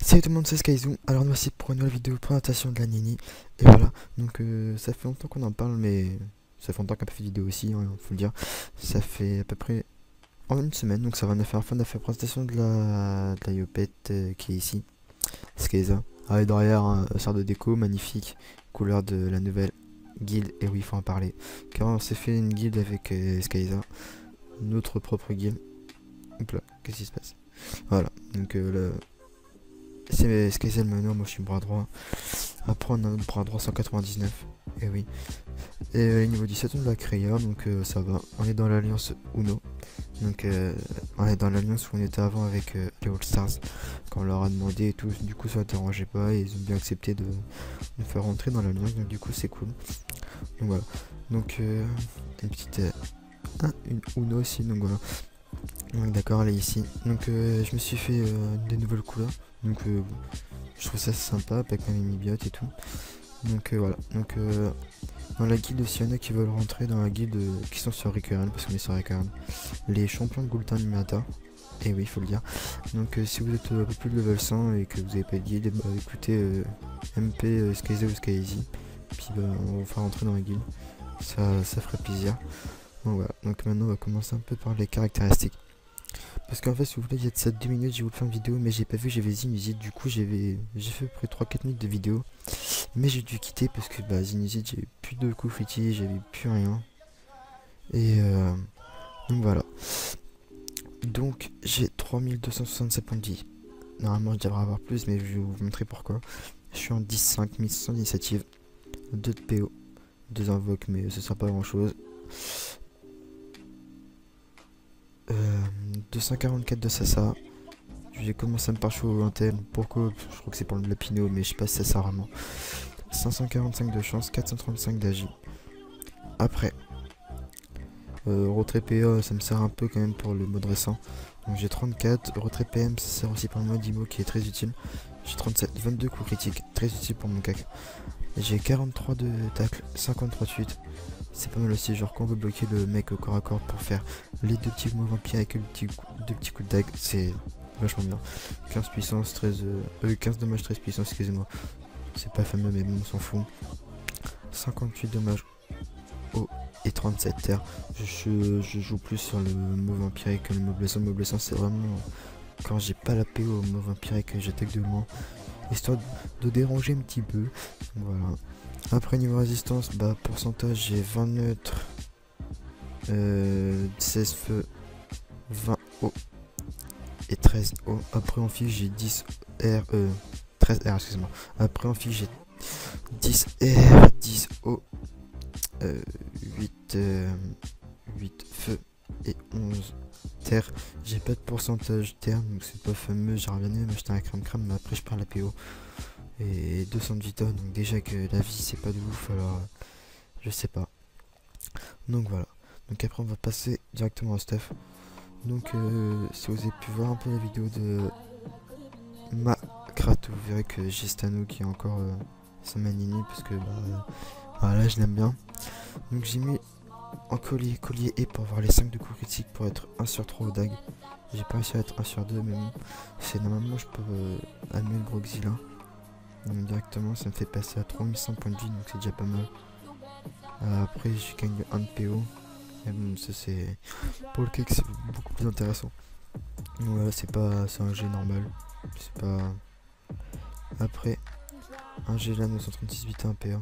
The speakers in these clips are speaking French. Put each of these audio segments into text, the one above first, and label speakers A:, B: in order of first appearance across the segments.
A: Salut tout le monde, c'est Skyzoo. Alors voici pour une nouvelle vidéo de présentation de la Nini. Et voilà, donc ça fait longtemps qu'on en parle, mais ça fait longtemps qu'on a pas fait de vidéo aussi, hein, faut le dire. Ça fait à peu près en une semaine, donc ça va nous faire enfin de la présentation de la Yopette qui est ici. Skyza. Ah, et derrière, un sort de déco magnifique, couleur de la nouvelle guilde. Et oui, il faut en parler. Car on s'est fait une guilde avec Skyza, notre propre guilde. Hop là, qu'est-ce qui se passe? Voilà, donc c'est Skyza le meneur, moi je suis bras droit. Après on a notre bras droit 199. Et oui. Et niveau 17 on l'a créé, donc ça va. On est dans l'alliance Uno. Donc on est dans l'alliance où on était avant avec les All Stars. Quand on leur a demandé et tout, du coup ça ne dérangeait pas et ils ont bien accepté de nous faire rentrer dans l'alliance. Donc du coup c'est cool. Donc voilà. Donc une petite une Uno aussi, donc voilà. Donc d'accord, elle est ici. Donc je me suis fait des nouvelles couleurs. Donc je trouve ça sympa avec ma mini-biote et tout. Donc voilà. Donc dans la guilde aussi, il y en a qui veulent rentrer dans la guilde qui sont sur Recurrent, parce qu'on est sur Recurrent. Les champions de Gul'dan Mata. Et oui, il faut le dire. Donc si vous êtes un peu plus de level 100 et que vous n'avez pas de guilde, bah, écoutez MP, Skyza ou Skyzy. Puis bah, on va faire rentrer dans la guilde. Ça ferait plaisir. Donc voilà. Donc maintenant on va commencer un peu par les caractéristiques. Parce qu'en fait, si vous voulez, il y a de ça 2 minutes, j'ai voulu faire une vidéo, mais j'ai pas vu, j'avais Zinuzit. Du coup, j'ai fait à peu près 3-4 minutes de vidéo. Mais j'ai dû quitter parce que bah, Zinuzit, j'avais plus de coups critiques, j'avais plus rien. Et donc voilà. Donc, j'ai 3267 points de vie. Normalement, je devrais avoir plus, mais je vais vous montrer pourquoi. Je suis en 10-5, 1100 d'initiative, 2 de PO, 2 invoques, mais ce sera pas grand chose. 244 de Sasa. J'ai commencé à me parcher au intel. Pourquoi? Je crois que c'est pour le Lapino, mais je sais pas si ça sert vraiment. 545 de chance, 435 d'agi. Après, retrait PA, ça me sert un peu quand même pour le mode récent. Donc j'ai 34. Retrait PM, ça sert aussi pour le mode IMO qui est très utile. J'ai 37, 22 coups critiques, très utile pour mon cac. J'ai 43 de tacle, 53 de chute. C'est pas mal aussi, genre quand on veut bloquer le mec au corps à corps pour faire les deux petits mots vampires avec deux petits coups de dague, c'est vachement bien. 15 puissance, 15 dommages, 13 puissance, excusez-moi. C'est pas fameux mais bon, on s'en fout. 58 dommages eau et 37 terre. Je joue plus sur le mot vampirique que le mot blessant. Le mot blessant c'est vraiment quand j'ai pas la PO au mot vampirique que j'attaque de loin. Histoire de déranger un petit peu. Voilà. Après niveau résistance, bah pourcentage j'ai 20 neutres, 16 feux, 20 eau et 13 eau. Après en fiche j'ai 10 R, 13 R excuse-moi. Après en fiche j'ai 10 R, 10 eau, 8 feu et 11 terre. J'ai pas de pourcentage terre donc c'est pas fameux. J'aurais bien aimé m'acheter un crème mais après je perds la PO. Et 200 de vita, donc déjà que la vie c'est pas de ouf, alors je sais pas. Donc voilà, donc après on va passer directement à stuff. Donc si vous avez pu voir un peu la vidéo de ma Kratou, vous verrez que j'ai Stano qui est encore sa manini parce que bah, voilà, je l'aime bien. Donc j'ai mis en collier et pour avoir les 5 de coups critiques pour être 1 sur 3 au dag. J'ai pas réussi à être 1 sur 2 mais bon, c'est normalement je peux allumer le Broxila. Donc directement ça me fait passer à 3100 points de vie, donc c'est déjà pas mal. Après je gagne 1 de PO. Et bon ça c'est pour le cake c'est beaucoup plus intéressant. Donc voilà, c'est un G normal. C'est pas. Après un G là 936 vita 1 PA.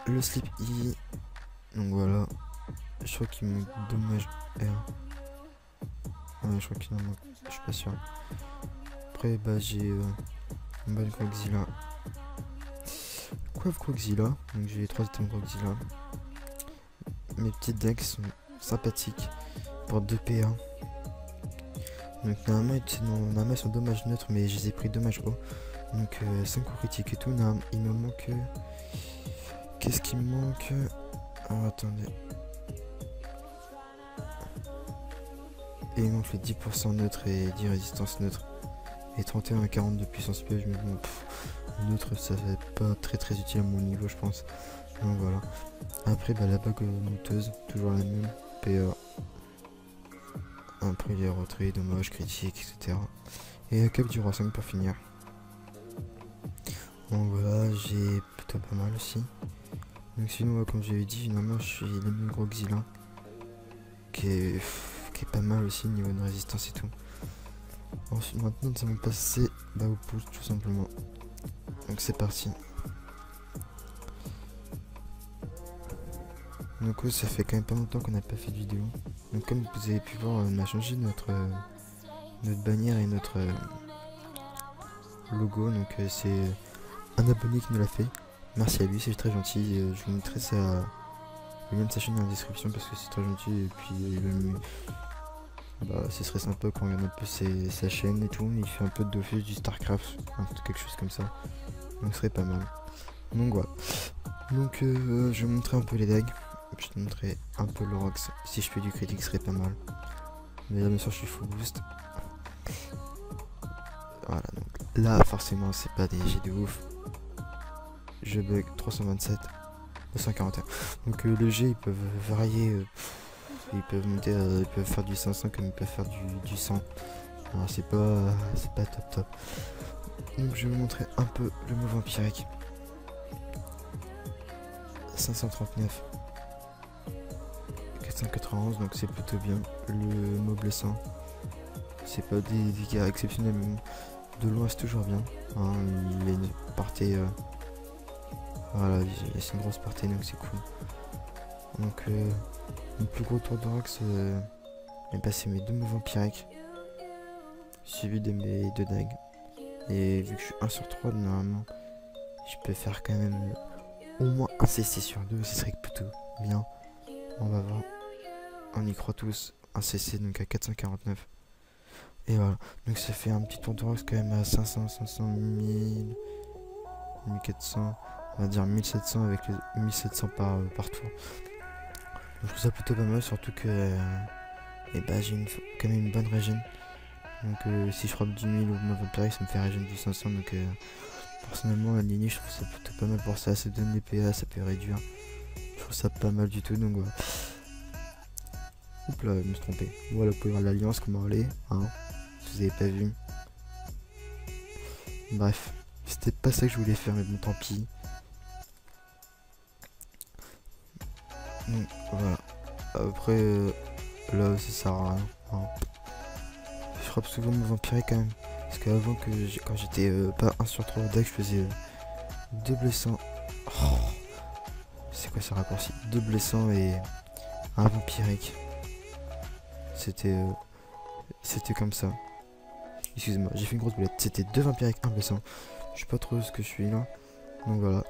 A: Le slip I. Donc voilà. Je crois qu'il me manque dommage R. Ouais je crois qu'il en manque. Je suis pas sûr. Après bah j'ai une bonne Croxila. Croxila, donc j'ai les 3 items Croxila. Mes petites decks sont sympathiques pour 2 PA. Donc normalement ils sont dommages neutres mais je les ai pris dommage haut. Donc 5 coups critiques et tout. Il me manque. Qu'est-ce qui me manque? Alors attendez. Et il manque les 10% neutre et 10 résistance neutre. Et 31 à 40 de puissance piège, mais bon, neutre ça va être pas très utile à mon niveau je pense. Donc voilà. Après bah la bague monteuse, toujours la même, PA. Après les retraits, dommages, critiques, etc. Et la cape du roi 5 pour finir. Donc voilà, j'ai plutôt pas mal aussi. Donc sinon, comme j'avais dit, finalement je suis le gros Xyla qui est pas mal aussi niveau de résistance et tout. Ensuite, maintenant nous allons passer au push tout simplement. Donc c'est parti. Donc oui, ça fait quand même pas longtemps qu'on n'a pas fait de vidéo. Donc comme vous avez pu voir, on a changé notre bannière et notre logo. Donc c'est un abonné qui nous l'a fait. Merci à lui, c'est très gentil. Je vous mettrai le lien de sa chaîne dans la description parce que c'est très gentil. Et puis ce serait sympa quand on regarde un peu sa chaîne et tout. Il fait un peu de Dofus, du Starcraft, quelque chose comme ça. Donc ce serait pas mal. Donc voilà. Donc je vais vous montrer un peu les dagues. Et puis je te montrer un peu le Rox. Si je fais du critique, ce serait pas mal. Mais là bien sûr je suis full boost. Voilà, donc là forcément c'est pas des G de ouf. Je bug 327, 241. Donc le G ils peuvent varier. Ils peuvent monter, ils peuvent faire du 500 comme ils peuvent faire du 100. Alors c'est pas top. Donc je vais vous montrer un peu le mot vampirique. 539. 491, donc c'est plutôt bien. Le mot blessant, c'est pas des dégâts exceptionnels, mais de loin c'est toujours bien. Hein, il a une partie, voilà, c'est une grosse partie, donc c'est cool. Donc mon plus gros tour de Rox, c'est mes deux mots vampiriques, suivi de mes deux dagues. Et vu que je suis 1 sur 3, normalement, je peux faire quand même au moins un CC sur 2, ce serait plutôt bien. On va voir. On y croit tous. Un CC donc à 449. Et voilà. Donc ça fait un petit tour de Rox quand même à 500, 500, 1000, 1400. On va dire 1700 avec les 1700 par tour. Donc, je trouve ça plutôt pas mal, surtout que j'ai quand même une bonne régène. Donc si je frappe du 1000 ou ma vampirique, ça me fait régène du 500. Donc personnellement la lignée je trouve ça plutôt pas mal pour ça. Ça donne des PA, ça peut réduire. Je trouve ça pas mal du tout, donc voilà. Oups là, je me suis trompé. Voilà, vous pouvez voir l'alliance comment elle est, hein, si vous avez pas vu. Bref, c'était pas ça que je voulais faire, mais bon, tant pis. Donc voilà. Après, là aussi ça sert à rien. Hein. Je frappe souvent mon vampirique quand même. Parce qu'avant, quand j'étais pas 1 sur 3 deck, je faisais 2 blessants. Oh, c'est quoi ce raccourci? 2 blessants et un vampirique. C'était comme ça. Excusez-moi, j'ai fait une grosse boulette. C'était 2 vampiriques, 1 blessant. Je sais pas trop ce que je suis là. Donc voilà.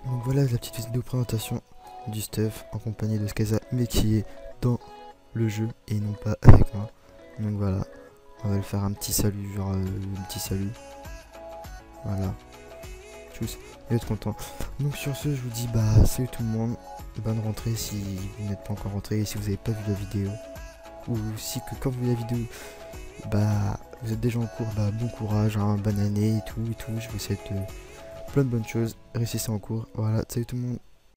A: Donc voilà la petite vidéo présentation du stuff en compagnie de Skaza, mais qui est dans le jeu et non pas avec moi. Donc voilà. On va le faire un petit salut, genre un petit salut. Voilà. Tchuss. Et être content. Donc sur ce, je vous dis salut tout le monde. Bonne rentrée si vous n'êtes pas encore rentré et si vous n'avez pas vu la vidéo. Ou si que quand vous voyez la vidéo, vous êtes déjà en cours, bon courage, hein, bonne année et tout. Je vous souhaite plein de bonnes choses. Réussissez en cours. Voilà, salut tout le monde.